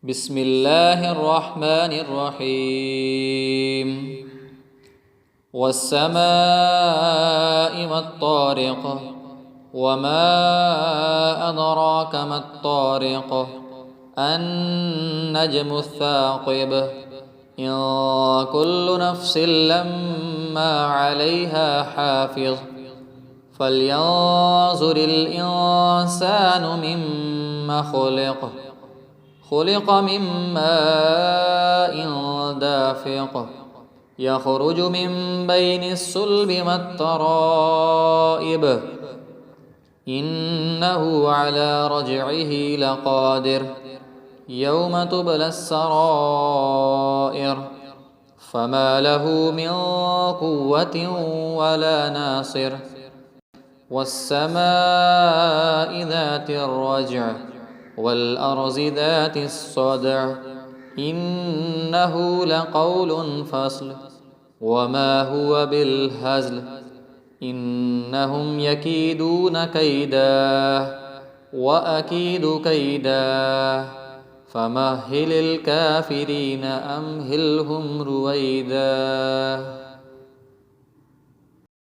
بسم الله الرحمن الرحيم والسماء والطارق وما أدراك ما الطارق النجم الثاقب إن كل نفس لما عليها حافظ فلينظر الإنسان مما خلق من ماء دافق يخرج من بين الصلب والترائب إنه على رجعه لقادر يوم تبلى السرائر فما له من قوة ولا ناصر والسماء ذات الرجع والأرض ذات الصدع إنه لقول فصل وما هو بالهزل إنهم يكيدون كيدا وأكيد كيدا فمهل الكافرين أمهلهم رويدا.